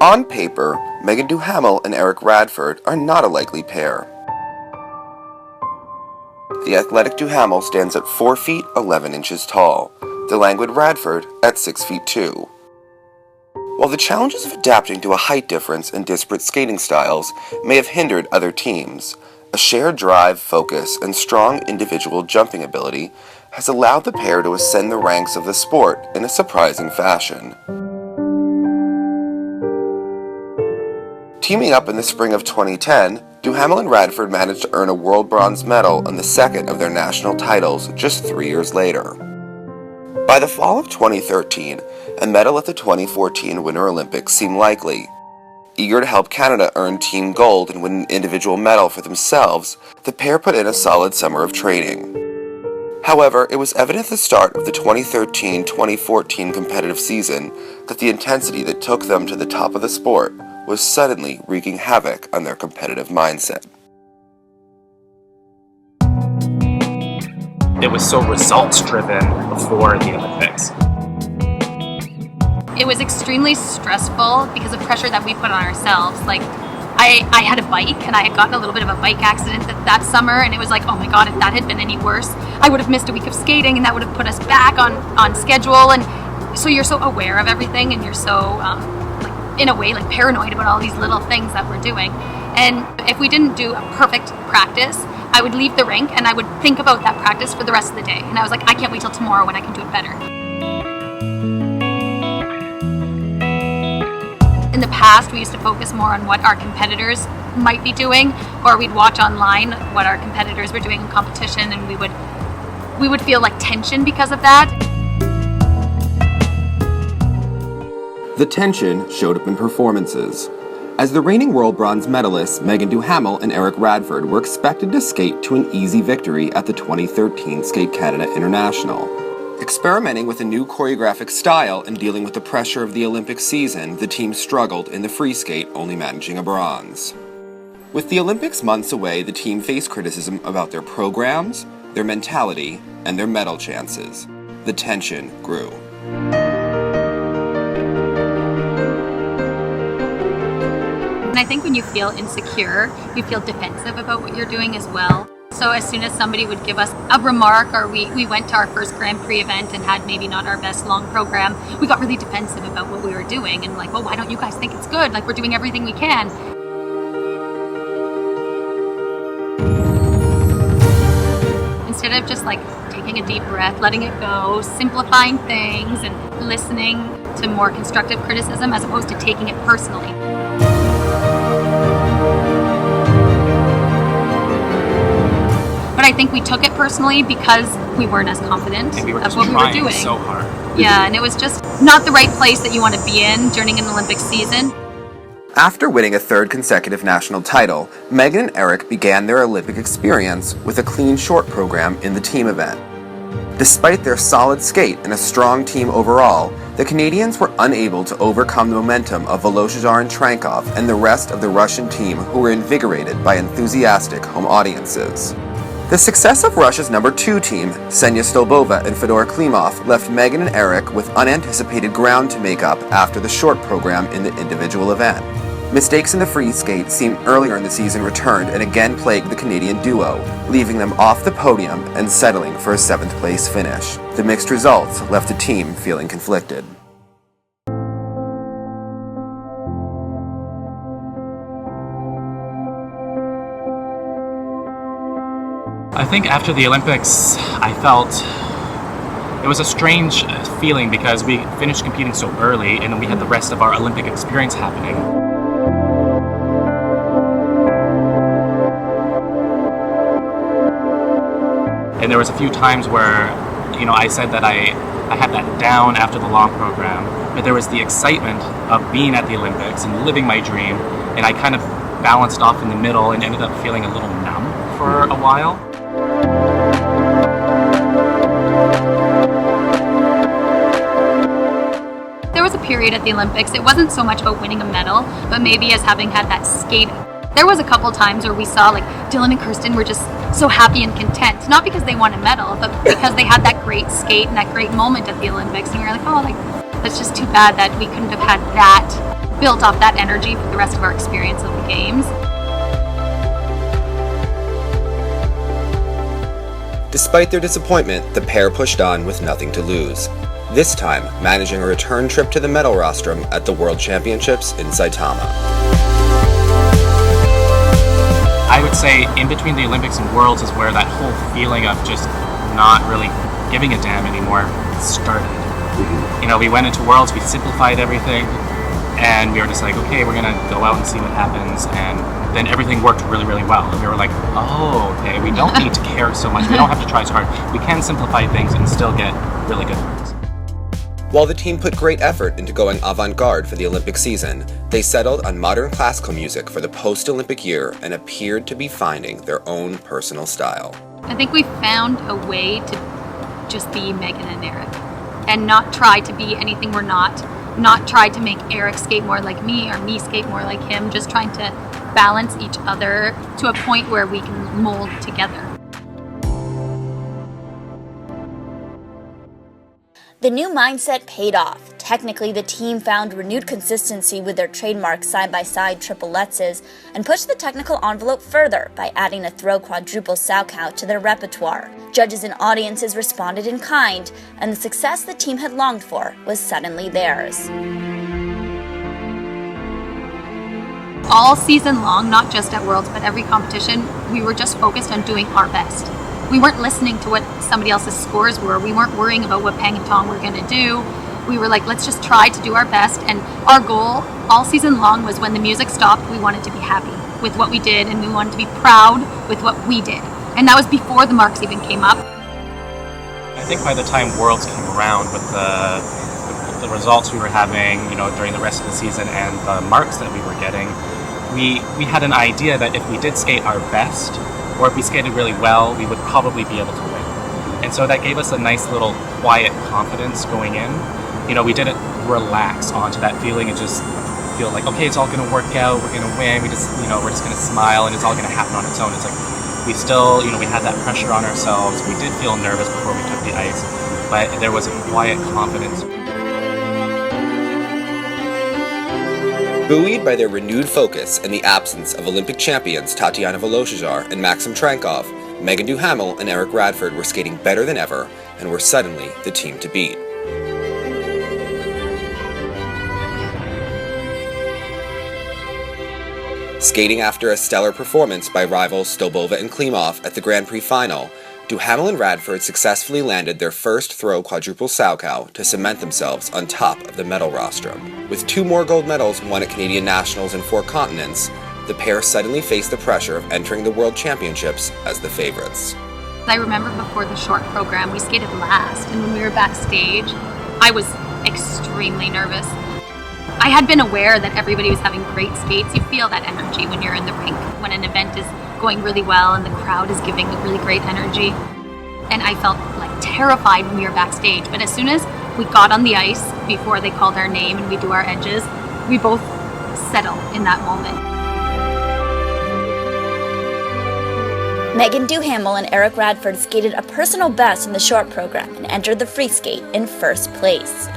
On paper, Meagan Duhamel and Eric Radford are not a likely pair. The athletic Duhamel stands at 4 feet 11 inches tall, the languid Radford at 6 feet 2. While the challenges of adapting to a height difference and disparate skating styles may have hindered other teams, a shared drive, focus, and strong individual jumping ability has allowed the pair to ascend the ranks of the sport in a surprising fashion. Teaming up in the spring of 2010, Duhamel and Radford managed to earn a world bronze medal on the second of their national titles just 3 years later. By the fall of 2013, a medal at the 2014 Winter Olympics seemed likely. Eager to help Canada earn team gold and win an individual medal for themselves, the pair put in a solid summer of training. However, it was evident at the start of the 2013-2014 competitive season that the intensity that took them to the top of the sport was suddenly wreaking havoc on their competitive mindset. It was so results-driven before the Olympics. It was extremely stressful because of pressure that we put on ourselves. Like, I had a bike, and I had gotten a little bit of a bike accident that summer, and it was like, oh my god, if that had been any worse, I would have missed a week of skating, and that would have put us back on schedule. And so you're so aware of everything, and you're so in a way, like paranoid about all these little things that we're doing. And if we didn't do a perfect practice, I would leave the rink and I would think about that practice for the rest of the day. And I was like, I can't wait till tomorrow when I can do it better. In the past, we used to focus more on what our competitors might be doing, or we'd watch online what our competitors were doing in competition, and we would feel like tension because of that. The tension showed up in performances. As the reigning world bronze medalists, Meagan Duhamel and Eric Radford were expected to skate to an easy victory at the 2013 Skate Canada International. Experimenting with a new choreographic style and dealing with the pressure of the Olympic season, the team struggled in the free skate, only managing a bronze. With the Olympics months away, the team faced criticism about their programs, their mentality, and their medal chances. The tension grew. I think when you feel insecure, you feel defensive about what you're doing as well. So as soon as somebody would give us a remark, or we went to our first Grand Prix event and had maybe not our best long program, we got really defensive about what we were doing and like, well, why don't you guys think it's good? Like, we're doing everything we can. Instead of just like taking a deep breath, letting it go, simplifying things and listening to more constructive criticism as opposed to taking it personally. But I think we took it personally because we weren't as confident of what we were doing. So hard. Yeah, and it was just not the right place that you want to be in during an Olympic season. After winning a third consecutive national title, Meagan and Eric began their Olympic experience with a clean short program in the team event. Despite their solid skate and a strong team overall, the Canadians were unable to overcome the momentum of Voloshyzar and Trankov and the rest of the Russian team, who were invigorated by enthusiastic home audiences. The success of Russia's number 2 team, Ksenia Stolbova and Fedor Klimov, left Meagan and Eric with unanticipated ground to make up after the short program in the individual event. Mistakes in the free skate seen earlier in the season returned and again plagued the Canadian duo, leaving them off the podium and settling for a 7th place finish. The mixed results left the team feeling conflicted. I think after the Olympics, I felt it was a strange feeling because we finished competing so early and then we had the rest of our Olympic experience happening. And there was a few times where, I said that I had that down after the long program, but there was the excitement of being at the Olympics and living my dream, and I kind of balanced off in the middle and ended up feeling a little numb for a while. There was a period at the Olympics, it wasn't so much about winning a medal, but maybe as having had that skate. There was a couple times where we saw like Dylan and Kirsten were just so happy and content, not because they won a medal, but because they had that great skate and that great moment at the Olympics, and we were like, oh, like that's just too bad that we couldn't have had that built off that energy for the rest of our experience of the games. Despite their disappointment, the pair pushed on with nothing to lose. This time, managing a return trip to the medal rostrum at the World Championships in Saitama. I would say in between the Olympics and Worlds is where that whole feeling of just not really giving a damn anymore started. You know, we went into Worlds, we simplified everything, and we were just like, okay, we're gonna go out and see what happens, and then everything worked really, really well. And we were like, oh, okay, we don't need to care so much, we don't have to try so hard. We can simplify things and still get really good things. While the team put great effort into going avant-garde for the Olympic season, they settled on modern classical music for the post-Olympic year and appeared to be finding their own personal style. I think we found a way to just be Meagan and Eric and not try to be anything we're not try to make Eric skate more like me or me skate more like him, just trying to balance each other to a point where we can mold together. The new mindset paid off. Technically, the team found renewed consistency with their trademark side-by-side triplettes and pushed the technical envelope further by adding a throw quadruple Salchow to their repertoire. Judges and audiences responded in kind, and the success the team had longed for was suddenly theirs. All season long, not just at Worlds, but every competition, we were just focused on doing our best. We weren't listening to what somebody else's scores were. We weren't worrying about what Pang and Tong were going to do. We were like, let's just try to do our best. And our goal all season long was when the music stopped, we wanted to be happy with what we did, and we wanted to be proud with what we did. And that was before the marks even came up. I think by the time Worlds came around with the results we were having, you know, during the rest of the season and the marks that we were getting, we had an idea that if we did skate our best, or if we skated really well, we would probably be able to win. And so that gave us a nice little quiet confidence going in. You know, we didn't relax onto that feeling and just feel like, okay, it's all gonna work out, we're gonna win, we're just gonna smile and it's all gonna happen on its own. It's like, we still, we had that pressure on ourselves. We did feel nervous before we took the ice, but there was a quiet confidence. Buoyed by their renewed focus and the absence of Olympic champions Tatiana Voloshajar and Maxim Trankov, Meagan Duhamel and Eric Radford were skating better than ever and were suddenly the team to beat. Skating after a stellar performance by rivals Stolbova and Klimov at the Grand Prix final, Duhamel and Radford successfully landed their first throw quadruple Salchow to cement themselves on top of the medal rostrum. With 2 more gold medals won at Canadian Nationals and 4 continents, the pair suddenly faced the pressure of entering the World Championships as the favorites. I remember before the short program, we skated last, and when we were backstage, I was extremely nervous. I had been aware that everybody was having great skates. You feel that energy when you're in the rink, when an event is going really well and the crowd is giving really great energy. And I felt like terrified when we were backstage. But as soon as we got on the ice, before they called our name and we do our edges, we both settle in that moment. Meagan Duhamel and Eric Radford skated a personal best in the short program and entered the free skate in first place.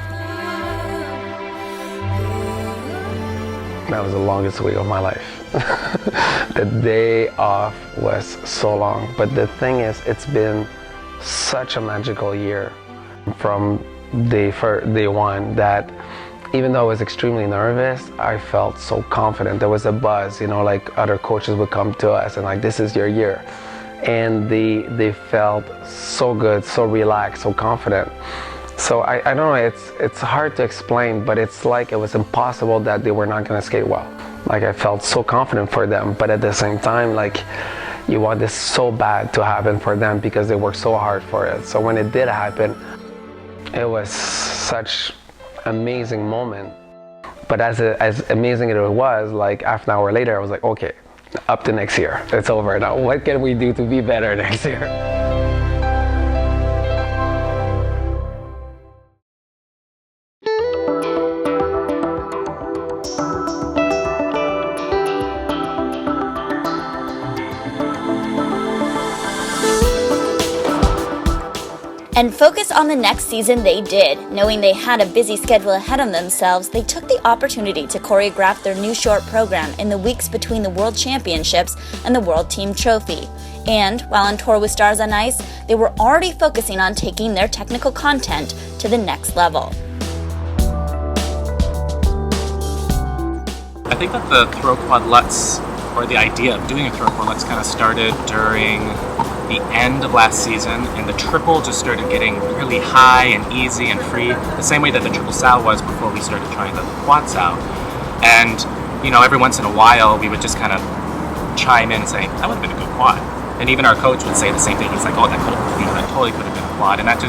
That was the longest week of my life. The day off was so long, but the thing is, it's been such a magical year from day one that even though I was extremely nervous, I felt so confident. There was a buzz, like other coaches would come to us and like, this is your year. And they felt so good, so relaxed, so confident. So I don't know, it's hard to explain, but it's like it was impossible that they were not going to skate well. Like I felt so confident for them, but at the same time, like you want this so bad to happen for them because they worked so hard for it. So when it did happen, it was such amazing moment. But as amazing as it was, like half an hour later, I was like, okay, up to next year. It's over now. What can we do to be better next year? And focus on the next season they did. Knowing they had a busy schedule ahead of themselves, they took the opportunity to choreograph their new short program in the weeks between the World Championships and the World Team Trophy. And while on tour with Stars on Ice, they were already focusing on taking their technical content to the next level. I think that the throw quad Lutz, or the idea of doing a throw quad Lutz, kind of started during the end of last season, and the triple just started getting really high and easy and free, the same way that the triple sow was before we started trying the quad sow. And, you know, every once in a while, we would just kind of chime in and say, that would have been a good quad. And even our coach would say the same thing. He's like, oh, that totally could have been a quad. And that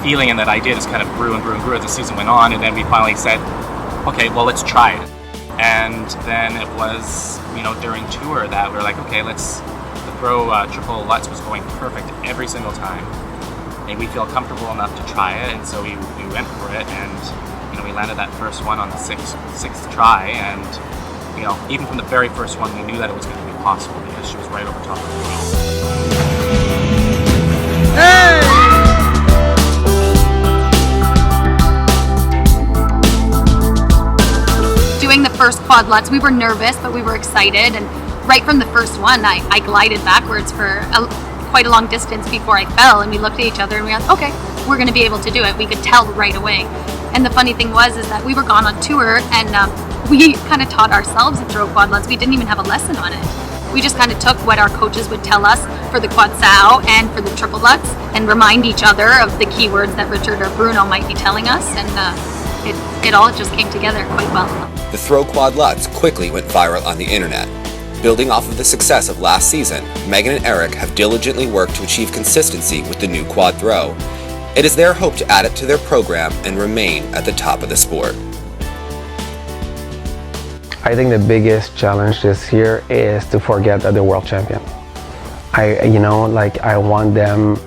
feeling and that idea just kind of grew and grew and grew as the season went on. And then we finally said, okay, well, let's try it. And then it was, you know, during tour that we were like, okay, the throw triple Lutz was going perfect every single time. And we feel comfortable enough to try it. And so we went for it. And, you know, we landed that first one on the sixth try. And, you know, even from the very first one, we knew that it was going to be possible because she was right over top of the wheel. Doing the first quad Lutz, we were nervous, but we were excited. And right from the first one, I glided backwards for quite a long distance before I fell. And we looked at each other and we went, okay, we're going to be able to do it. We could tell right away. And the funny thing is that we were gone on tour and we kind of taught ourselves to throw quad Lutz. We didn't even have a lesson on it. We just kind of took what our coaches would tell us for the quad sow and for the triple Lutz and remind each other of the keywords that Richard or Bruno might be telling us. And it all just came together quite well. The throw quad Lutz quickly went viral on the internet. Building off of the success of last season, Meagan and Eric have diligently worked to achieve consistency with the new quad throw. It is their hope to add it to their program and remain at the top of the sport. I think the biggest challenge this year is to forget that they're world champion. I want them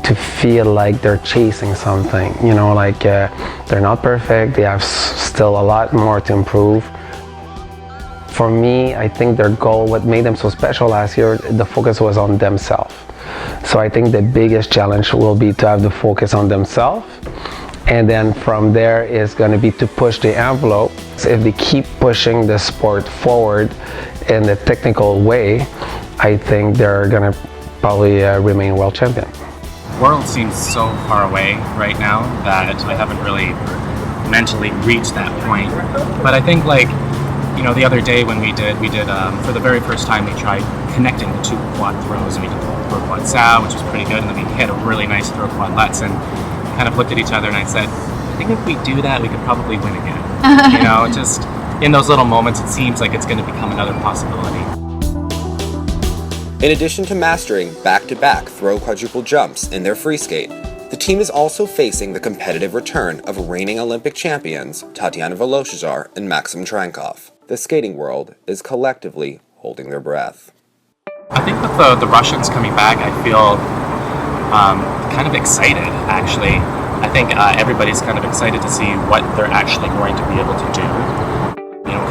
to feel like they're chasing something. They're not perfect. They have still a lot more to improve. For me, I think their goal, what made them so special last year, the focus was on themselves. So I think the biggest challenge will be to have the focus on themselves. And then from there is going to be to push the envelope. So if they keep pushing the sport forward in the technical way, I think they're going to probably remain world champion. World seems so far away right now that I haven't really mentally reached that point. But I think the other day when we did for the very first time we tried connecting the two quad throws, and we did the throw quad sow, which was pretty good, and then we hit a really nice throw quad Lutz, and kind of looked at each other and I said, I think if we do that, we could probably win again. Just in those little moments, it seems like it's going to become another possibility. In addition to mastering back-to-back throw quadruple jumps in their free skate, the team is also facing the competitive return of reigning Olympic champions Tatiana Voloshazar and Maxim Trankov. The skating world is collectively holding their breath. I think with the Russians coming back, I feel kind of excited, actually. I think everybody's kind of excited to see what they're actually going to be able to do.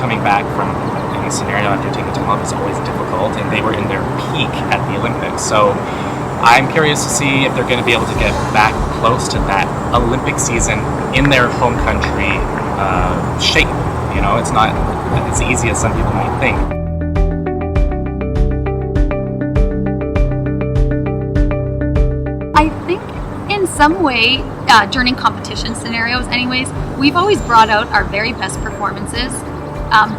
Coming back from any scenario after taking time off is always difficult, and they were in their peak at the Olympics. So I'm curious to see if they're going to be able to get back close to that Olympic season in their home country shape. It's not as easy as some people might think. I think in some way, during competition scenarios anyways, we've always brought out our very best performances.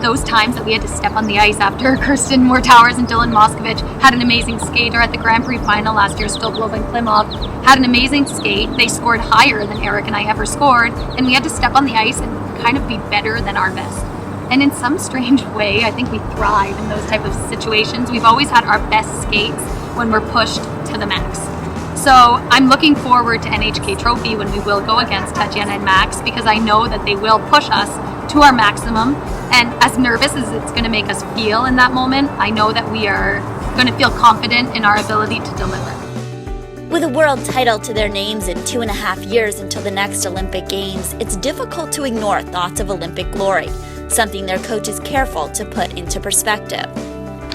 Those times that we had to step on the ice after Kirsten Moore-Towers and Dylan Moskovich had an amazing skate, or at the Grand Prix final last year, Stoklov and Klimov had an amazing skate. They scored higher than Eric and I ever scored, and we had to step on the ice and kind of be better than our best. And in some strange way, I think we thrive in those type of situations. We've always had our best skates when we're pushed to the max. So I'm looking forward to NHK Trophy when we will go against Tatiana and Max, because I know that they will push us to our maximum. And as nervous as it's going to make us feel in that moment, I know that we are going to feel confident in our ability to deliver. With a world title to their names in 2.5 years until the next Olympic Games, it's difficult to ignore thoughts of Olympic glory, something their coach is careful to put into perspective.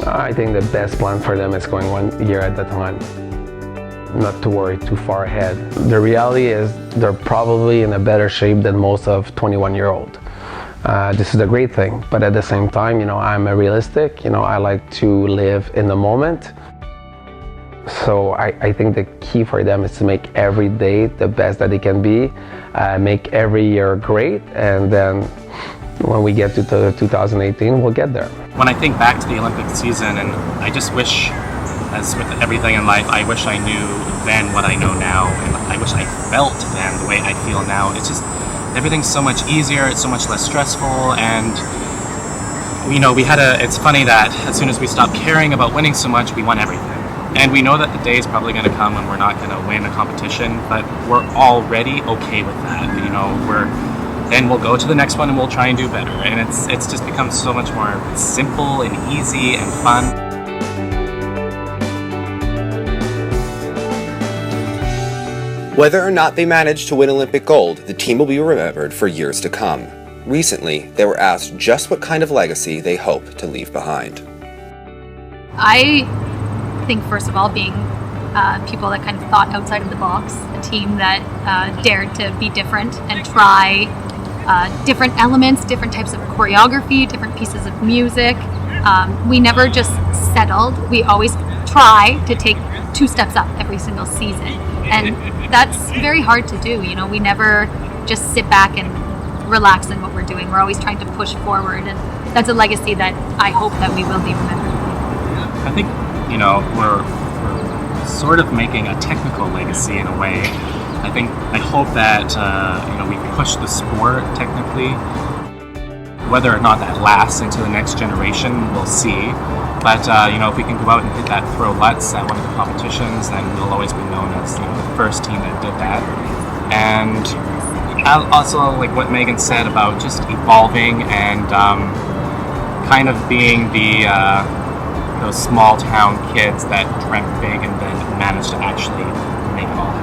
I think the best plan for them is going 1 year at a time. not to worry too far ahead. The reality is they're probably in a better shape than most of 21-year-old. This is a great thing, but at the same time, I'm a realistic. I like to live in the moment. So I think the key for them is to make every day the best that it can be, make every year great, and then when we get to 2018, we'll get there. When I think back to the Olympic season, and I just wish, as with everything in life, I wish I knew then what I know now, and I wish I felt then the way I feel now. It's just, everything's so much easier, it's so much less stressful, and it's funny that as soon as we stopped caring about winning so much, we won everything. And we know that the day is probably going to come when we're not going to win a competition, but we're already okay with that. Then we'll go to the next one and we'll try and do better. And it's just become so much more simple and easy and fun. Whether or not they manage to win Olympic gold, the team will be remembered for years to come. Recently, they were asked just what kind of legacy they hope to leave behind. I think, first of all, being people that kind of thought outside of the box, a team that dared to be different and try different elements, different types of choreography, different pieces of music. We never just settled. We always try to take 2 steps up every single season. And that's very hard to do. We never just sit back and relax in what we're doing. We're always trying to push forward. And that's a legacy that I hope that we will be remembered. I think, we're sort of making a technical legacy in a way. I hope that, we push the sport technically. Whether or not that lasts into the next generation, we'll see. But, if we can go out and hit that throw Lutz at one of the competitions, then we'll always be known as the first team that did that. And also, like what Meagan said about just evolving and kind of being those small town kids that dreamt big and then managed to actually make it all happen.